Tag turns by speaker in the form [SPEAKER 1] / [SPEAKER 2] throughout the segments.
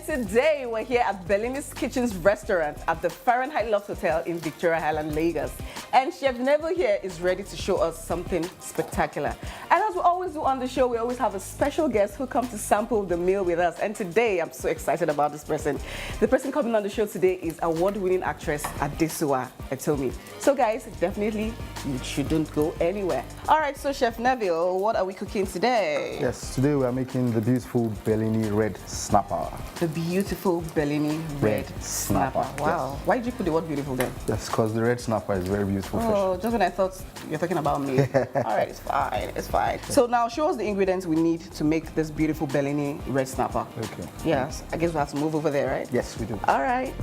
[SPEAKER 1] Today, we're here at Bellini's Kitchen's restaurant at the Fahrenheit Loft Hotel in Victoria Island, Lagos. And Chef Neville here is ready to show us something spectacular. And as we always do on the show, we always have a special guest who comes to sample the meal with us. And today, I'm so excited about this person. The person coming on the show today is award-winning actress Adesuwa Etomi. So guys, definitely you shouldn't go anywhere. All right, so Chef Neville, what are we cooking today?
[SPEAKER 2] Yes, today we are making the beautiful Bellini red snapper.
[SPEAKER 1] The beautiful Bellini red snapper. Wow.
[SPEAKER 2] Yes.
[SPEAKER 1] Why did you put the word beautiful then?
[SPEAKER 2] Yes, because the red snapper is very beautiful fish.
[SPEAKER 1] Just when I thought you're talking about me. All right, it's fine, it's fine. So now show us the ingredients we need to make this beautiful Bellini red snapper.
[SPEAKER 2] Okay.
[SPEAKER 1] Yes, I guess we have to move over there, right?
[SPEAKER 2] Yes, we do.
[SPEAKER 1] All right.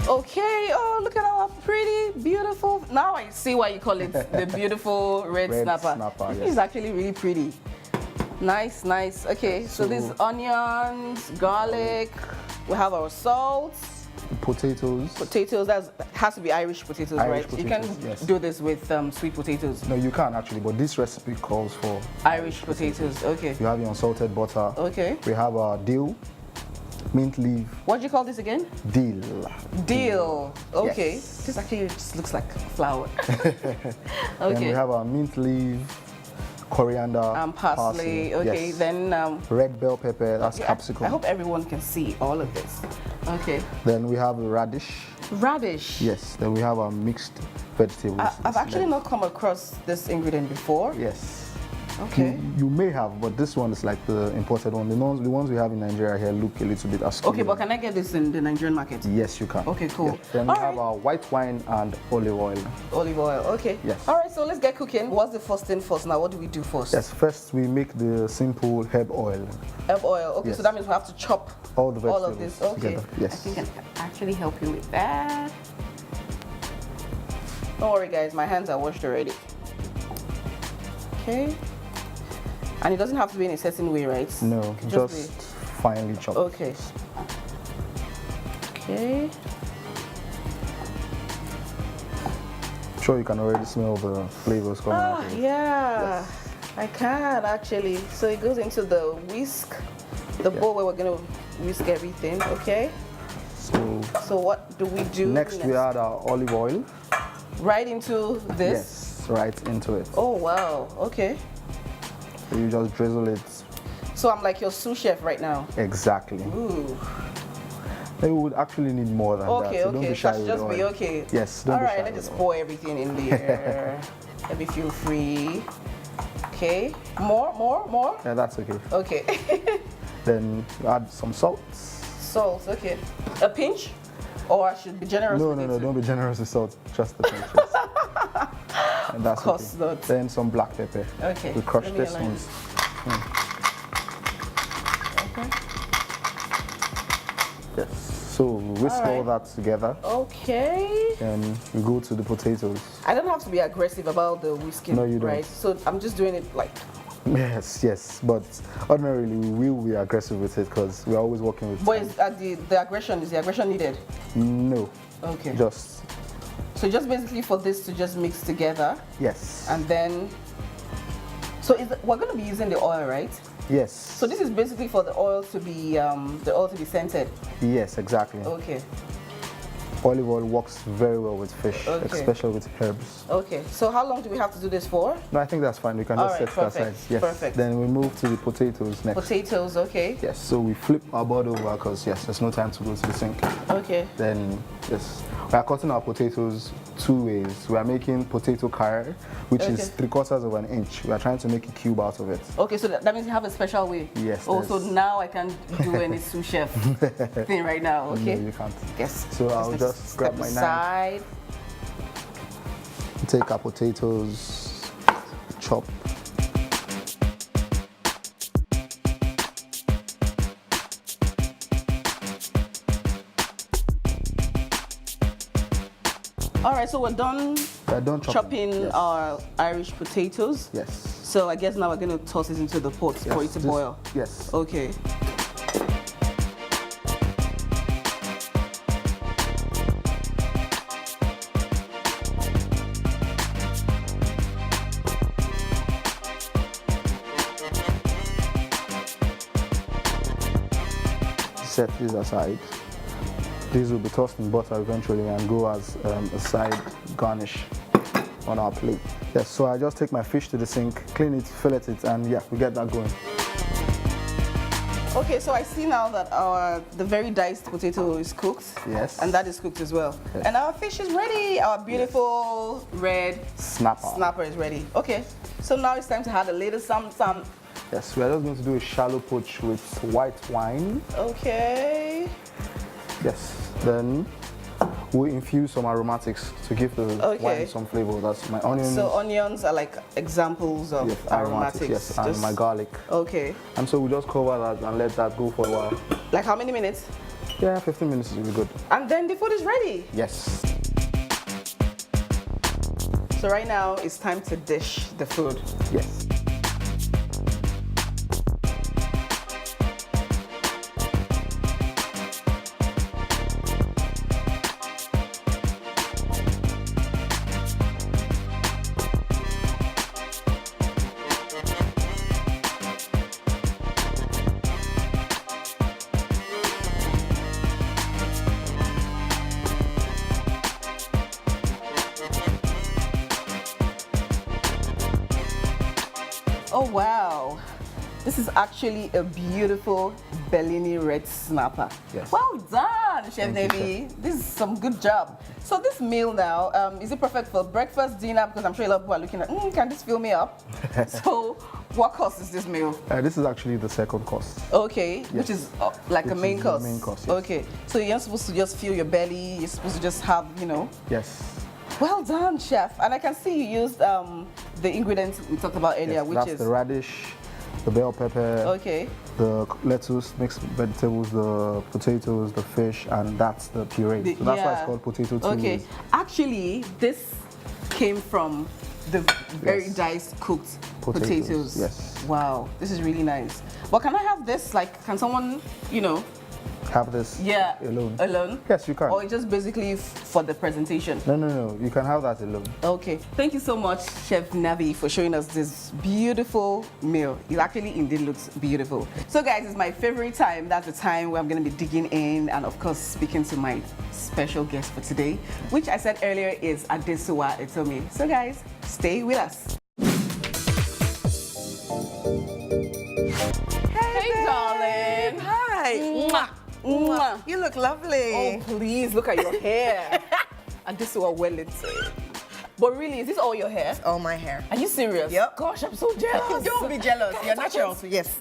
[SPEAKER 1] Okay, oh, look at our pretty, beautiful, now I see why you call it the beautiful red snapper.
[SPEAKER 2] Yes.
[SPEAKER 1] It's actually really pretty. Nice, nice. Okay, so these onions, garlic, we have our salt.
[SPEAKER 2] Potatoes.
[SPEAKER 1] Potatoes, that has to be Irish potatoes,
[SPEAKER 2] Irish
[SPEAKER 1] right?
[SPEAKER 2] potatoes,
[SPEAKER 1] You can
[SPEAKER 2] yes.
[SPEAKER 1] do this with sweet potatoes.
[SPEAKER 2] No, you can actually, but this recipe calls for
[SPEAKER 1] Irish potatoes, okay.
[SPEAKER 2] You have your unsalted butter.
[SPEAKER 1] Okay.
[SPEAKER 2] We have our dill, mint leaf.
[SPEAKER 1] What do you call this again?
[SPEAKER 2] Dill.
[SPEAKER 1] Dill. Okay.
[SPEAKER 2] Yes.
[SPEAKER 1] This actually just looks like flour.
[SPEAKER 2] Then
[SPEAKER 1] Okay.
[SPEAKER 2] we have our mint leaf, coriander,
[SPEAKER 1] Parsley. Okay.
[SPEAKER 2] Yes.
[SPEAKER 1] Then
[SPEAKER 2] red bell pepper, that's capsicum.
[SPEAKER 1] I hope everyone can see all of this. Okay.
[SPEAKER 2] Then we have radish.
[SPEAKER 1] Radish.
[SPEAKER 2] Yes. Then we have our mixed vegetables.
[SPEAKER 1] I've actually not come across this ingredient before.
[SPEAKER 2] Yes.
[SPEAKER 1] Okay.
[SPEAKER 2] You may have, but this one is like the imported one. The ones we have in Nigeria here look a little bit askew.
[SPEAKER 1] Okay, but can I get this in the Nigerian market?
[SPEAKER 2] Yes, you can.
[SPEAKER 1] Okay, cool.
[SPEAKER 2] Yes. Then we have our white wine and olive oil.
[SPEAKER 1] Olive oil, okay.
[SPEAKER 2] Yes.
[SPEAKER 1] All right, so let's get cooking. What's the first thing first now? What do we do first?
[SPEAKER 2] Yes, first we make the simple herb oil.
[SPEAKER 1] Herb oil, okay,
[SPEAKER 2] Yes.
[SPEAKER 1] so that means we have to chop
[SPEAKER 2] All the vegetables
[SPEAKER 1] all of this. Okay.
[SPEAKER 2] together. Yes.
[SPEAKER 1] I think I can actually help you with that. Don't worry guys, my hands are washed already. Okay. And it doesn't have to be in a certain way, right?
[SPEAKER 2] No, just finely chopped.
[SPEAKER 1] Okay. Okay.
[SPEAKER 2] I'm sure you can already smell the flavors coming out. of it.
[SPEAKER 1] Yeah. Yes. I can actually. So it goes into the whisk, the bowl where we're gonna whisk everything, okay? So what do we do
[SPEAKER 2] Next we add our olive oil.
[SPEAKER 1] Right into this?
[SPEAKER 2] Yes, right into it.
[SPEAKER 1] Oh wow, okay.
[SPEAKER 2] So you just drizzle it.
[SPEAKER 1] So I'm like your sous chef right now.
[SPEAKER 2] Exactly.
[SPEAKER 1] Ooh.
[SPEAKER 2] We would actually need more than that.
[SPEAKER 1] Okay,
[SPEAKER 2] So don't
[SPEAKER 1] okay.
[SPEAKER 2] be shy
[SPEAKER 1] That should
[SPEAKER 2] with
[SPEAKER 1] just
[SPEAKER 2] oil.
[SPEAKER 1] be okay.
[SPEAKER 2] Yes, don't
[SPEAKER 1] All
[SPEAKER 2] be
[SPEAKER 1] right,
[SPEAKER 2] shy
[SPEAKER 1] let's
[SPEAKER 2] with
[SPEAKER 1] just
[SPEAKER 2] oil.
[SPEAKER 1] pour everything in there. Let me feel free. Okay. More?
[SPEAKER 2] Yeah, that's okay.
[SPEAKER 1] Okay.
[SPEAKER 2] Then you add some salt.
[SPEAKER 1] Salt, okay. A pinch? Or I should be generous
[SPEAKER 2] No,
[SPEAKER 1] with it?
[SPEAKER 2] don't be generous with salt. Just the pinch. Yes. And that's
[SPEAKER 1] Of course
[SPEAKER 2] okay.
[SPEAKER 1] not.
[SPEAKER 2] Then some black pepper.
[SPEAKER 1] Okay.
[SPEAKER 2] We crush
[SPEAKER 1] Let me
[SPEAKER 2] this
[SPEAKER 1] align.
[SPEAKER 2] ones.
[SPEAKER 1] Okay.
[SPEAKER 2] Yes. So we whisk all that together.
[SPEAKER 1] Okay.
[SPEAKER 2] And we go to the potatoes.
[SPEAKER 1] I don't have to be aggressive about the whisking,
[SPEAKER 2] No, you don't.
[SPEAKER 1] right? So I'm just doing it like...
[SPEAKER 2] Yes. But ordinarily we will be aggressive with it because we're always working with.
[SPEAKER 1] But is, the aggression, is the aggression needed?
[SPEAKER 2] No.
[SPEAKER 1] Okay.
[SPEAKER 2] Just.
[SPEAKER 1] So just basically for this to just mix together.
[SPEAKER 2] Yes.
[SPEAKER 1] And then... So we're going to be using the oil, right?
[SPEAKER 2] Yes.
[SPEAKER 1] So this is basically for the oil to be scented.
[SPEAKER 2] Yes, exactly.
[SPEAKER 1] Okay.
[SPEAKER 2] Olive oil works very well with fish, especially with herbs.
[SPEAKER 1] Okay. So how long do we have to do this for?
[SPEAKER 2] No, I think that's fine. We can just set it aside. Yes.
[SPEAKER 1] Perfect.
[SPEAKER 2] Then we move to the potatoes next.
[SPEAKER 1] Potatoes, okay.
[SPEAKER 2] Yes. So we flip our board over because yes, there's no time to go to the sink.
[SPEAKER 1] Okay.
[SPEAKER 2] Then yes, we are cutting our potatoes two ways. We are making potato curry, which is 3/4 of an inch. We are trying to make a cube out of it.
[SPEAKER 1] Okay, so that means you have a special way.
[SPEAKER 2] Yes.
[SPEAKER 1] Oh, so now I can do any sous chef thing right now. Okay.
[SPEAKER 2] No, you can't.
[SPEAKER 1] Yes.
[SPEAKER 2] So I'll just grab my knife. Take our potatoes, chop.
[SPEAKER 1] All right, so we're done chopping
[SPEAKER 2] yes.
[SPEAKER 1] our Irish potatoes.
[SPEAKER 2] Yes.
[SPEAKER 1] So I guess now we're going to toss it into the pot for it to boil.
[SPEAKER 2] Yes.
[SPEAKER 1] Okay.
[SPEAKER 2] Set this aside. These will be tossed in butter eventually and go as a side garnish on our plate. Yes, so I just take my fish to the sink, clean it, fillet it, and yeah, we get that going.
[SPEAKER 1] Okay, so I see now that the very diced potato is cooked.
[SPEAKER 2] Yes.
[SPEAKER 1] And that is cooked as well.
[SPEAKER 2] Yes.
[SPEAKER 1] And our fish is ready. Our beautiful red snapper is ready. Okay, so now it's time to add a little some.
[SPEAKER 2] Yes, we are just going to do a shallow poach with white wine.
[SPEAKER 1] Okay.
[SPEAKER 2] Yes, then we'll infuse some aromatics to give the wine some flavor. That's my onions.
[SPEAKER 1] So onions are like examples of aromatics.
[SPEAKER 2] Yes, and my garlic.
[SPEAKER 1] Okay.
[SPEAKER 2] And so we just cover that and let that go for a while.
[SPEAKER 1] Like how many minutes?
[SPEAKER 2] Yeah, 15 minutes will be good.
[SPEAKER 1] And then the food is ready.
[SPEAKER 2] Yes.
[SPEAKER 1] So right now it's time to dish the food.
[SPEAKER 2] Yes.
[SPEAKER 1] Oh wow, this is actually a beautiful Bellini red snapper.
[SPEAKER 2] Yes.
[SPEAKER 1] Well done, Chef Navy. This is some good job. So this meal now, is it perfect for breakfast, dinner? Because I'm sure a lot of people are looking at, can this fill me up? So what course is this meal?
[SPEAKER 2] This is actually the second course.
[SPEAKER 1] Okay,
[SPEAKER 2] yes.
[SPEAKER 1] which is like a main course.
[SPEAKER 2] The main course, yes.
[SPEAKER 1] Okay, so you're not supposed to just fill your belly, you're supposed to just have,
[SPEAKER 2] Yes.
[SPEAKER 1] Well done, Chef. And I can see you used the ingredients we talked about earlier, which
[SPEAKER 2] that's
[SPEAKER 1] is
[SPEAKER 2] the radish, the bell pepper, the lettuce, mixed vegetables, the potatoes, the fish, and that's the puree. So that's why it's called potato two ways.
[SPEAKER 1] Actually, this came from the very diced cooked potatoes.
[SPEAKER 2] Yes.
[SPEAKER 1] Wow, this is really nice. But can I have this? Like, can someone,
[SPEAKER 2] have this alone?
[SPEAKER 1] Alone?
[SPEAKER 2] Yes, you can.
[SPEAKER 1] Or just basically for the presentation?
[SPEAKER 2] No. You can have that alone.
[SPEAKER 1] Okay. Thank you so much, Chef Navi, for showing us this beautiful meal. It actually indeed looks beautiful. So guys, it's my favorite time. That's the time where I'm going to be digging in and of course speaking to my special guest for today, which I said earlier is Adesuwa Etomi. So guys, stay with us. Hey darling.
[SPEAKER 3] Hi.
[SPEAKER 1] Mwah. Mwah.
[SPEAKER 3] You look lovely.
[SPEAKER 1] Oh, please look at your hair. And this is what well it's. But really, is this all your hair?
[SPEAKER 3] It's all my hair.
[SPEAKER 1] Are you serious?
[SPEAKER 3] Yep.
[SPEAKER 1] Gosh, I'm so jealous.
[SPEAKER 3] Don't be jealous. You're natural. So yes.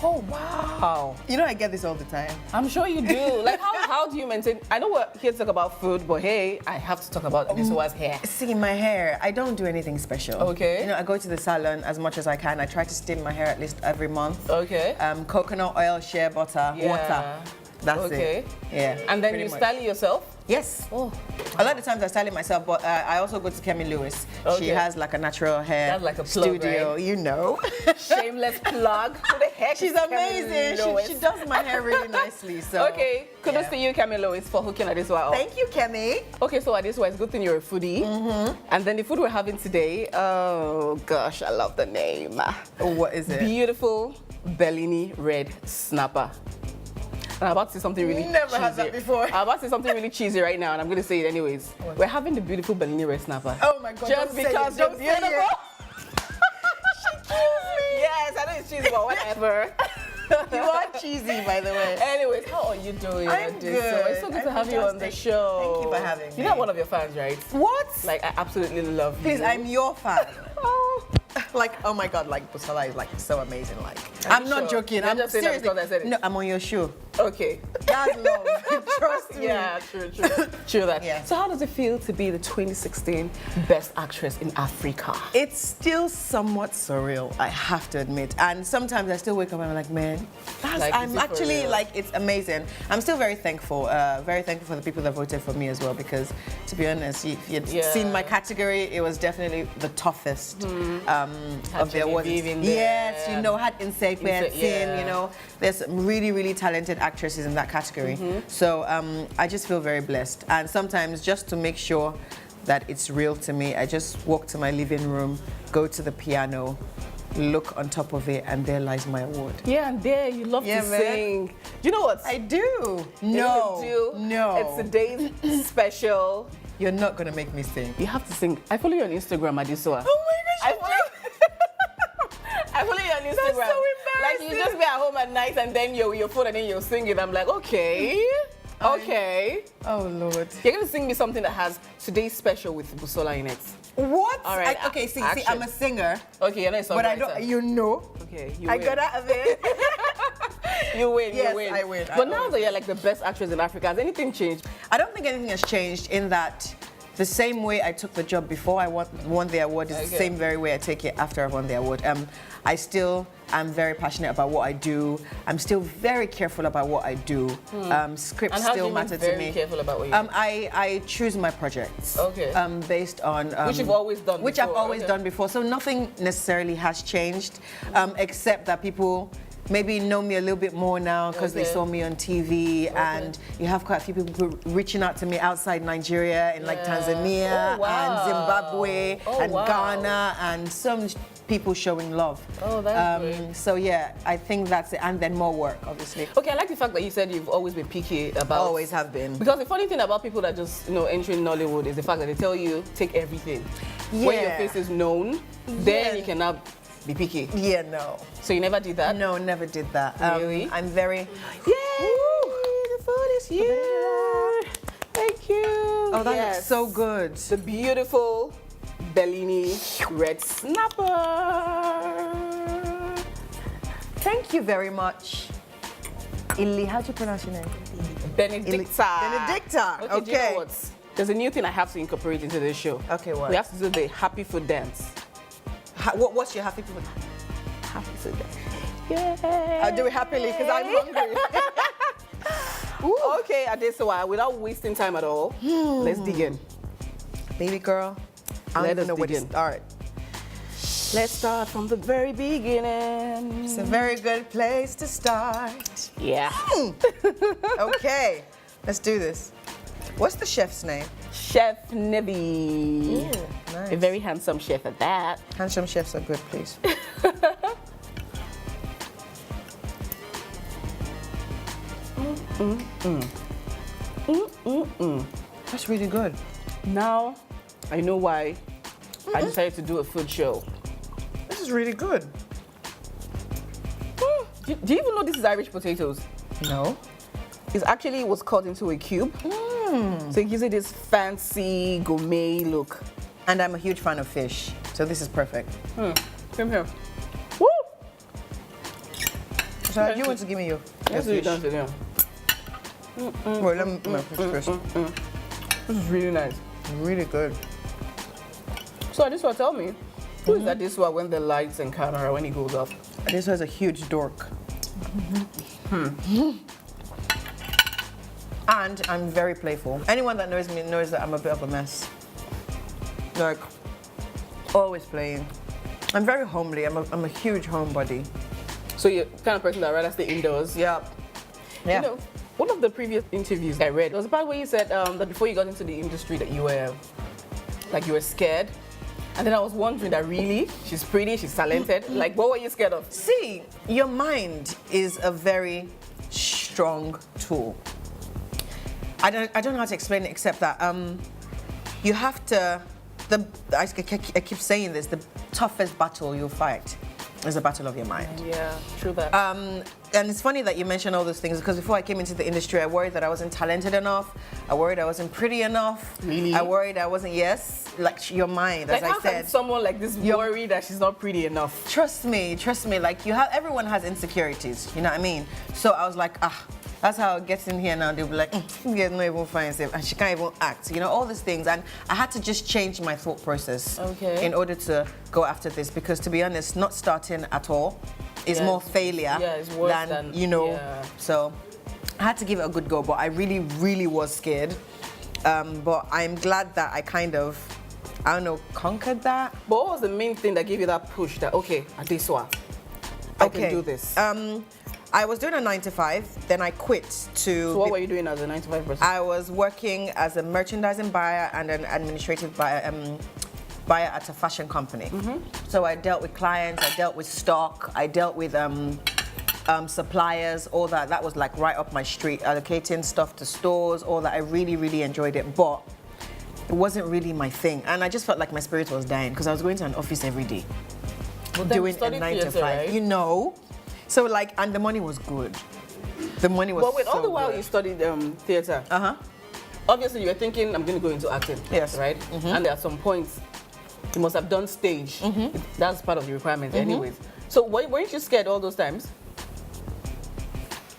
[SPEAKER 1] Oh, wow.
[SPEAKER 3] You know I get this all the time.
[SPEAKER 1] I'm sure you do. Like, how do you maintain? I know we're here to talk about food, but hey, I have to talk about Adesuwa's hair.
[SPEAKER 3] See, my hair, I don't do anything special.
[SPEAKER 1] Okay.
[SPEAKER 3] I go to the salon as much as I can. I try to steam my hair at least every month.
[SPEAKER 1] Okay.
[SPEAKER 3] Coconut oil, shea butter, water. That's it. Yeah.
[SPEAKER 1] And then you style it yourself?
[SPEAKER 3] Yes. Oh. A lot of times I style it myself, but I also go to Kemi Lewis.
[SPEAKER 1] Okay.
[SPEAKER 3] She has like a natural hair
[SPEAKER 1] That's like a plug,
[SPEAKER 3] studio,
[SPEAKER 1] right? Shameless plug. Who the heck
[SPEAKER 3] She's
[SPEAKER 1] is
[SPEAKER 3] amazing. She does my hair really nicely. So
[SPEAKER 1] okay. Kudos to you, Kemi Lewis, for hooking Adesuwa up.
[SPEAKER 3] Thank you, Kemi.
[SPEAKER 1] Okay, so Adesuwa, it's a good thing you're a foodie. And then the food we're having today, oh gosh, I love the name.
[SPEAKER 3] What is it?
[SPEAKER 1] Beautiful Bellini red snapper. And I'm about to say something really
[SPEAKER 3] Never had that before.
[SPEAKER 1] I'm about to say something really cheesy right now, and I'm going to say it anyways.
[SPEAKER 3] What?
[SPEAKER 1] We're having the beautiful Bellini red snapper.
[SPEAKER 3] Oh my God!
[SPEAKER 1] Just because you're beautiful.
[SPEAKER 3] She kills me.
[SPEAKER 1] Yes, I know it's cheesy, but whatever.
[SPEAKER 3] You are cheesy, by the way.
[SPEAKER 1] Anyways, how are you doing?
[SPEAKER 3] I'm
[SPEAKER 1] Adesuwa?
[SPEAKER 3] good.
[SPEAKER 1] It's so good to
[SPEAKER 3] I'm
[SPEAKER 1] have you on the
[SPEAKER 3] fantastic.
[SPEAKER 1] show.
[SPEAKER 3] Thank you for having me.
[SPEAKER 1] You're not one of your fans, right?
[SPEAKER 3] What?
[SPEAKER 1] Like, I absolutely love
[SPEAKER 3] Please,
[SPEAKER 1] you.
[SPEAKER 3] I'm your fan.
[SPEAKER 1] Oh.
[SPEAKER 3] Like, oh my God, like Busola is like so amazing. Like,
[SPEAKER 1] Are
[SPEAKER 3] I'm
[SPEAKER 1] you
[SPEAKER 3] not
[SPEAKER 1] sure?
[SPEAKER 3] joking.
[SPEAKER 1] You're
[SPEAKER 3] I'm
[SPEAKER 1] just saying that
[SPEAKER 3] seriously.
[SPEAKER 1] because I said it.
[SPEAKER 3] No, I'm on your show.
[SPEAKER 1] Okay.
[SPEAKER 3] That's love. Trust me.
[SPEAKER 1] Yeah, true. True that.
[SPEAKER 3] Yeah.
[SPEAKER 1] So how does it feel to be the 2016 Best Actress in Africa?
[SPEAKER 3] It's still somewhat surreal, I have to admit. And sometimes I still wake up and I'm like, man,
[SPEAKER 1] Like, is
[SPEAKER 3] I'm
[SPEAKER 1] it for
[SPEAKER 3] actually
[SPEAKER 1] real?
[SPEAKER 3] like, it's amazing. I'm still very thankful for the people that voted for me as well, because to be honest, if you'd
[SPEAKER 1] Yeah.
[SPEAKER 3] seen my category, it was definitely the toughest of the awards.
[SPEAKER 1] in there.
[SPEAKER 3] Yes, you know, had Insekwe,
[SPEAKER 1] Yeah.
[SPEAKER 3] you know, there's some really, really talented actresses in that category. So I just feel very blessed. And sometimes just to make sure that it's real to me, I just walk to my living room, go to the piano, look on top of it, and there lies my award.
[SPEAKER 1] Yeah, and there you love
[SPEAKER 3] Yeah,
[SPEAKER 1] to
[SPEAKER 3] man.
[SPEAKER 1] sing. You know what?
[SPEAKER 3] I do.
[SPEAKER 1] You do.
[SPEAKER 3] No.
[SPEAKER 1] It's a day special.
[SPEAKER 3] You're not gonna make me sing.
[SPEAKER 1] You have to sing. I follow you on Instagram, Adesuwa.
[SPEAKER 3] Oh my gosh,
[SPEAKER 1] I
[SPEAKER 3] you
[SPEAKER 1] follow,
[SPEAKER 3] do?
[SPEAKER 1] I follow you on Instagram.
[SPEAKER 3] so
[SPEAKER 1] Like you just be at home at night and then you're with your phone and then you'll sing it. I'm like, okay, okay.
[SPEAKER 3] Oh Lord.
[SPEAKER 1] You're gonna sing me something that has today's special with Busola in it.
[SPEAKER 3] What?
[SPEAKER 1] All right,
[SPEAKER 3] Okay, see,
[SPEAKER 1] action.
[SPEAKER 3] I'm a singer,
[SPEAKER 1] Okay, you're not a songwriter.
[SPEAKER 3] but I don't. You know.
[SPEAKER 1] Okay, you
[SPEAKER 3] I
[SPEAKER 1] win.
[SPEAKER 3] got out of it.
[SPEAKER 1] You win.
[SPEAKER 3] Yes,
[SPEAKER 1] you win.
[SPEAKER 3] I win.
[SPEAKER 1] But
[SPEAKER 3] I
[SPEAKER 1] now
[SPEAKER 3] always
[SPEAKER 1] that you're like the best actress in Africa, has anything changed?
[SPEAKER 3] I don't think anything has changed in that the same way I took the job before I won the award is the
[SPEAKER 1] Okay.
[SPEAKER 3] same very way I take it after I won the award. I still am very passionate about what I do. I'm still very careful about what I do. Scripts
[SPEAKER 1] And how do
[SPEAKER 3] still
[SPEAKER 1] you
[SPEAKER 3] matter
[SPEAKER 1] be
[SPEAKER 3] to
[SPEAKER 1] very
[SPEAKER 3] me.
[SPEAKER 1] careful about what you do?
[SPEAKER 3] I choose my projects.
[SPEAKER 1] Okay.
[SPEAKER 3] Based on
[SPEAKER 1] Which you've always done
[SPEAKER 3] Which I've
[SPEAKER 1] before,
[SPEAKER 3] always
[SPEAKER 1] okay.
[SPEAKER 3] done before. So nothing necessarily has changed, except that people maybe know me a little bit more now because they
[SPEAKER 1] Okay.
[SPEAKER 3] saw me on TV, and you have quite a few people reaching out to me outside Nigeria, in like
[SPEAKER 1] Yeah.
[SPEAKER 3] Tanzania
[SPEAKER 1] Oh, wow.
[SPEAKER 3] and Zimbabwe
[SPEAKER 1] Oh,
[SPEAKER 3] and
[SPEAKER 1] wow.
[SPEAKER 3] Ghana, and some people showing love.
[SPEAKER 1] Oh, that's great.
[SPEAKER 3] So yeah, I think that's it, and then more work, obviously.
[SPEAKER 1] Okay, I like the fact that you said you've always been picky about.
[SPEAKER 3] Always have been.
[SPEAKER 1] Because the funny thing about people that just entering Nollywood is the fact that they tell you take everything. When your
[SPEAKER 3] Yeah.
[SPEAKER 1] face is known, then
[SPEAKER 3] Yeah.
[SPEAKER 1] you can now be picky.
[SPEAKER 3] Yeah, no.
[SPEAKER 1] So you never did that.
[SPEAKER 3] No, never did that.
[SPEAKER 1] Really?
[SPEAKER 3] I'm very.
[SPEAKER 1] Yay! The food is here. Thank you.
[SPEAKER 3] Oh, that
[SPEAKER 1] Yes.
[SPEAKER 3] looks so good.
[SPEAKER 1] The beautiful Bellini red snapper.
[SPEAKER 3] Thank you very much. Illy, how do you pronounce your name?
[SPEAKER 1] Benedicta.
[SPEAKER 3] Benedicta,
[SPEAKER 1] Okay. Do you
[SPEAKER 3] okay.
[SPEAKER 1] know what? There's a new thing I have to incorporate into this show.
[SPEAKER 3] Okay, what?
[SPEAKER 1] We have to do the happy food dance.
[SPEAKER 3] What's your happy food?
[SPEAKER 1] Happy food dance. Yeah.
[SPEAKER 3] I'll do it happily because I'm hungry.
[SPEAKER 1] Okay, Adesuwa, without wasting time at all, let's dig in.
[SPEAKER 3] Baby girl, I
[SPEAKER 1] Let
[SPEAKER 3] don't even
[SPEAKER 1] us
[SPEAKER 3] know where to
[SPEAKER 1] begin.
[SPEAKER 3] start.
[SPEAKER 1] Let's start from the very beginning.
[SPEAKER 3] It's a very good place to start.
[SPEAKER 1] Yeah.
[SPEAKER 3] Okay, let's do this. What's the chef's name?
[SPEAKER 1] Chef Nebi.
[SPEAKER 3] Nice.
[SPEAKER 1] A very handsome chef at that.
[SPEAKER 3] Handsome chefs are good, please. That's really good.
[SPEAKER 1] Now, I know why I decided to do a food show.
[SPEAKER 3] This is really good.
[SPEAKER 1] Do you even know this is Irish potatoes?
[SPEAKER 3] No.
[SPEAKER 1] It actually was cut into a cube. So it gives it this fancy gourmet look.
[SPEAKER 3] And I'm a huge fan of fish, so this is perfect.
[SPEAKER 1] Come here. Woo!
[SPEAKER 3] So you want to give me your
[SPEAKER 1] Let's do it
[SPEAKER 3] fish?
[SPEAKER 1] down to them.
[SPEAKER 3] Well, let me my fish first.
[SPEAKER 1] This is really nice.
[SPEAKER 3] Really good.
[SPEAKER 1] So Adesuwa, tell me, who is Adesuwa when the lights and camera, when he goes off?
[SPEAKER 3] This was a huge dork. And I'm very playful. Anyone that knows me knows that I'm a bit of a mess. Like, always playing. I'm very homely. I'm a huge homebody.
[SPEAKER 1] So you're the kind of person that rather stay indoors.
[SPEAKER 3] Yep. Yeah.
[SPEAKER 1] You know, one of the previous interviews I read, there was a part where you said that before you got into the industry that you were scared. And then I was wondering that really, she's pretty, she's talented. Like, what were you scared of?
[SPEAKER 3] See, your mind is a very strong tool. I don't know how to explain it except that you have to. I keep saying this. The toughest battle you'll fight is the battle of your mind.
[SPEAKER 1] Yeah, true that.
[SPEAKER 3] and it's funny that you mentioned all those things because before I came into the industry, I worried that I wasn't talented enough. I worried I wasn't pretty enough.
[SPEAKER 1] Really?
[SPEAKER 3] I worried I wasn't, yes, like your mind,
[SPEAKER 1] Like,
[SPEAKER 3] as
[SPEAKER 1] how
[SPEAKER 3] I said.
[SPEAKER 1] can someone like this worry that she's not pretty enough?
[SPEAKER 3] Trust me, like everyone has insecurities, you know what I mean? So I was like, that's how it gets in here now. They'll be like, this girl not even fine, and she can't even act, you know, all these things. And I had to just change my thought process in order to go after this because, to be honest, not starting at all is more failure
[SPEAKER 1] it's worse than,
[SPEAKER 3] you know. So I had to give it a good go, but I really, really was scared. But I'm glad that I kind of, I don't know, conquered that.
[SPEAKER 1] But what was the main thing that gave you that push that, okay, Adesuwa, I can do this?
[SPEAKER 3] I was doing a 9 to 5, then I quit to...
[SPEAKER 1] So what were you doing as a 9 to 5 person?
[SPEAKER 3] I was working as a merchandising buyer and an administrative buyer at a fashion company. So I dealt with clients, I dealt with stock, I dealt with suppliers, all that. That was like right up my street, allocating stuff to stores, all that. I really, really enjoyed it, but it wasn't really my thing. And I just felt like my spirit was dying because I was going to an office every day, doing a 9 to 5,
[SPEAKER 1] right?
[SPEAKER 3] you know? So like, and the money was good. The money was
[SPEAKER 1] But wait, all the while
[SPEAKER 3] good.
[SPEAKER 1] you studied theatre, obviously you were thinking, I'm going to go into acting,
[SPEAKER 3] yes,
[SPEAKER 1] right? And at some point, you must have done stage. That's part of the requirement anyways. So weren't you scared all those times?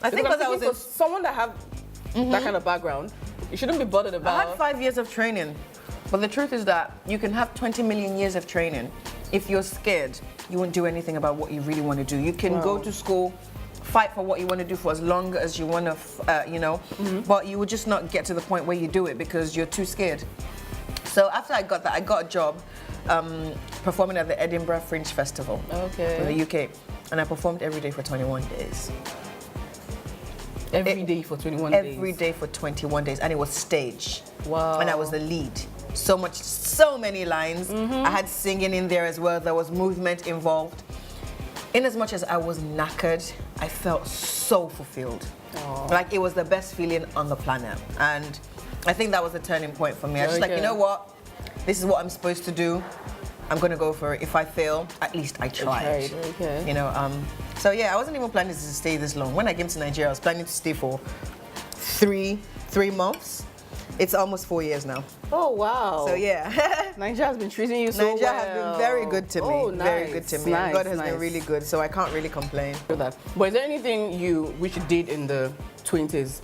[SPEAKER 3] I think because I was
[SPEAKER 1] for someone that have that kind of background, you shouldn't be bothered about...
[SPEAKER 3] I had 5 years of training, but the truth is that you can have 20 million years of training. If you're scared, you won't do anything about what you really want to do. You can go to school, fight for what you want to do for as long as you want to, you know, but you will just not get to the point where you do it because you're too scared. So after I got that, I got a job performing at the Edinburgh Fringe Festival in the UK, and I performed every day for 21 days.
[SPEAKER 1] Every day for 21 days?
[SPEAKER 3] Every day for 21 days, and it was stage.
[SPEAKER 1] Wow.
[SPEAKER 3] And I was the lead. So many lines. I had singing in there as well. There was movement involved. In as much as I was knackered, I felt so fulfilled. Like it was the best feeling on the planet. And I think that was the turning point for me. I was just like, you know what? This is what I'm supposed to do. I'm gonna go for it. If I fail, at least I tried. You know, so yeah, I wasn't even planning to stay this long. When I came to Nigeria, I was planning to stay for three months. It's almost 4 years now.
[SPEAKER 1] Oh, wow.
[SPEAKER 3] So yeah.
[SPEAKER 1] Nigeria has been treating you so well.
[SPEAKER 3] Nigeria has been very good to me.
[SPEAKER 1] Oh, nice.
[SPEAKER 3] Very good to me.
[SPEAKER 1] Nice,
[SPEAKER 3] God has been really good, so I can't really complain.
[SPEAKER 1] But is there anything you wish you did in the 20s?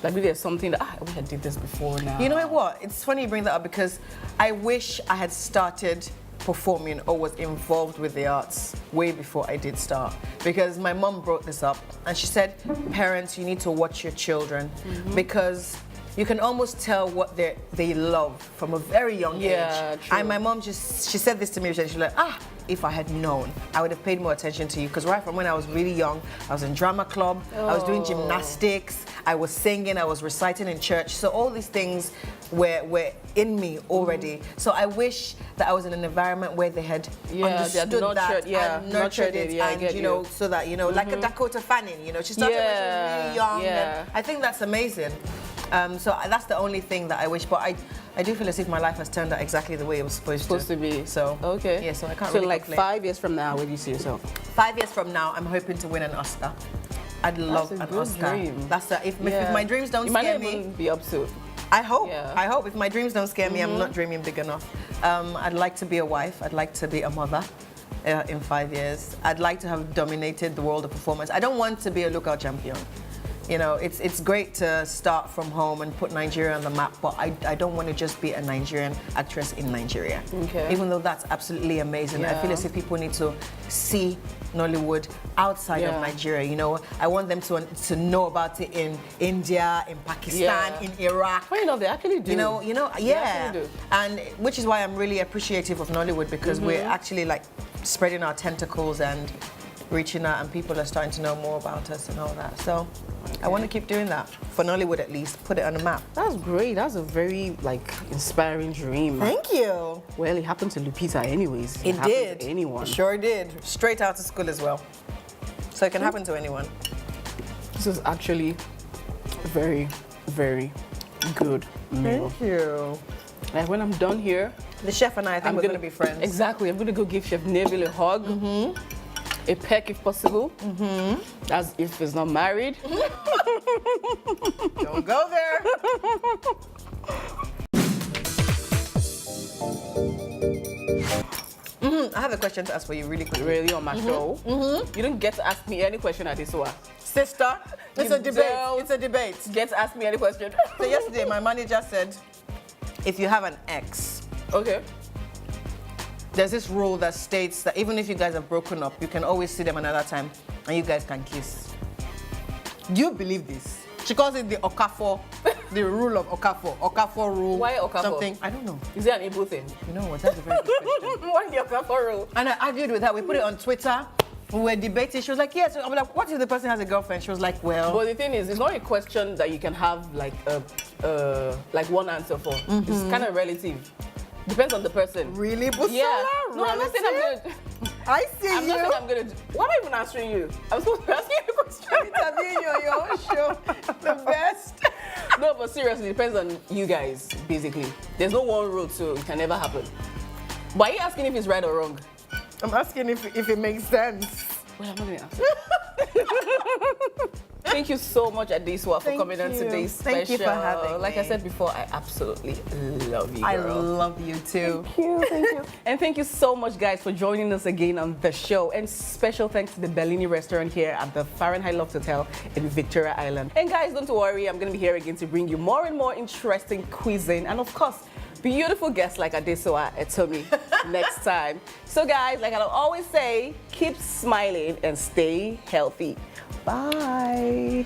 [SPEAKER 1] Like maybe there's something that, I wish I did this before now.
[SPEAKER 3] You know what? It's funny you bring that up because I wish I had started performing or was involved with the arts way before I did start. Because my mom brought this up and she said, parents, you need to watch your children because you can almost tell what they love from a very young age.
[SPEAKER 1] True.
[SPEAKER 3] And my mom she said this to me, she's like, if I had known, I would have paid more attention to you. Because right from when I was really young, I was in drama club, I was doing gymnastics, I was singing, I was reciting in church. So all these things were in me already. So I wish that I was in an environment where they had understood that and nurtured it, and you know, so that, you know, like a Dakota Fanning, you know, she started when she was really young. And I think that's amazing. So that's the only thing that I wish, but I do feel as if my life has turned out exactly the way it was supposed to be. So yeah, so I can't really
[SPEAKER 1] like
[SPEAKER 3] complain.
[SPEAKER 1] 5 years from now, where do you see yourself?
[SPEAKER 3] 5 years from now, I'm hoping to win an Oscar. I'd love an Oscar.
[SPEAKER 1] Dream.
[SPEAKER 3] That's if my dreams don't
[SPEAKER 1] you
[SPEAKER 3] scare
[SPEAKER 1] might not
[SPEAKER 3] me.
[SPEAKER 1] even be up to.
[SPEAKER 3] I hope. I hope if my dreams don't scare me, I'm not dreaming big enough. I'd like to be a wife. I'd like to be a mother. In 5 years, I'd like to have dominated the world of performance. I don't want to be a lookout champion. You know, it's great to start from home and put Nigeria on the map, but I don't want to just be a Nigerian actress in Nigeria. Even though that's absolutely amazing. I feel as if people need to see Nollywood outside of Nigeria. You know, I want them to know about it in India, in Pakistan, in Iraq.
[SPEAKER 1] Well, you know, they actually do.
[SPEAKER 3] You know, and which is why I'm really appreciative of Nollywood because we're actually like spreading our tentacles and reaching out, and people are starting to know more about us and all that. So I want to keep doing that for Nollywood, at least put it on the map.
[SPEAKER 1] That's great. That's a very inspiring dream.
[SPEAKER 3] Thank you.
[SPEAKER 1] Well, it happened to Lupita anyways.
[SPEAKER 3] It did.
[SPEAKER 1] To anyone.
[SPEAKER 3] It sure did. Straight out of school as well. So it can happen to anyone.
[SPEAKER 1] This is actually very, very good meal.
[SPEAKER 3] Thank you.
[SPEAKER 1] Like when I'm done here,
[SPEAKER 3] the chef and I think we're going to be friends.
[SPEAKER 1] Exactly. I'm going to go give Chef Neville a hug. A peck if possible. As if he's not married.
[SPEAKER 3] Don't go there. I have a question to ask for you really quickly.
[SPEAKER 1] Really on my show. You don't get to ask me any question at Adesuwa.
[SPEAKER 3] Sister, it's
[SPEAKER 1] You
[SPEAKER 3] a debate.
[SPEAKER 1] don't
[SPEAKER 3] It's a debate.
[SPEAKER 1] Get to ask me any question.
[SPEAKER 3] So yesterday, my manager said, if you have an ex,
[SPEAKER 1] Okay.
[SPEAKER 3] there's this rule that states that even if you guys have broken up, you can always see them another time and you guys can kiss. Do you believe this? She calls it the Okafor, the rule of Okafor. Okafor rule.
[SPEAKER 1] Why Okafor?
[SPEAKER 3] Something. I don't know.
[SPEAKER 1] Is it an Igbo thing?
[SPEAKER 3] You know what? That's a very good question.
[SPEAKER 1] Why the Okafor rule?
[SPEAKER 3] And I argued with her. We put it on Twitter. We were debating. She was like, yes. I'm like, what if the person has a girlfriend? She was like, well.
[SPEAKER 1] But the thing is, it's not a question that you can have like one answer for. It's kind of relative. Depends on the person.
[SPEAKER 3] Really, Busola?
[SPEAKER 1] Yeah. No, I'm not saying I'm
[SPEAKER 3] Relative?
[SPEAKER 1] gonna.
[SPEAKER 3] I see
[SPEAKER 1] I'm
[SPEAKER 3] you.
[SPEAKER 1] not saying I'm gonna. Why am I even answering you? I'm supposed to be asking you a question.
[SPEAKER 3] Interviewing you on your own show. The best.
[SPEAKER 1] No, but seriously, it depends on you guys. Basically, there's no one rule, so it can never happen. But are you asking if it's right or wrong?
[SPEAKER 3] I'm asking if it makes sense.
[SPEAKER 1] Well, I'm not gonna answer. Thank you so much, Adesuwa, for
[SPEAKER 3] Thank
[SPEAKER 1] coming on
[SPEAKER 3] you.
[SPEAKER 1] today's special.
[SPEAKER 3] Thank you for having
[SPEAKER 1] Like
[SPEAKER 3] me.
[SPEAKER 1] I said before, I absolutely love you, girl.
[SPEAKER 3] I love you too.
[SPEAKER 1] Thank you. And thank you so much, guys, for joining us again on the show. And special thanks to the Bellini restaurant here at the Fahrenheit Loft Hotel in Victoria Island. And guys, don't worry, I'm going to be here again to bring you more and more interesting cuisine. And of course, beautiful guests like Adesuwa Etomi next time. So guys, like I always say, keep smiling and stay healthy. Bye.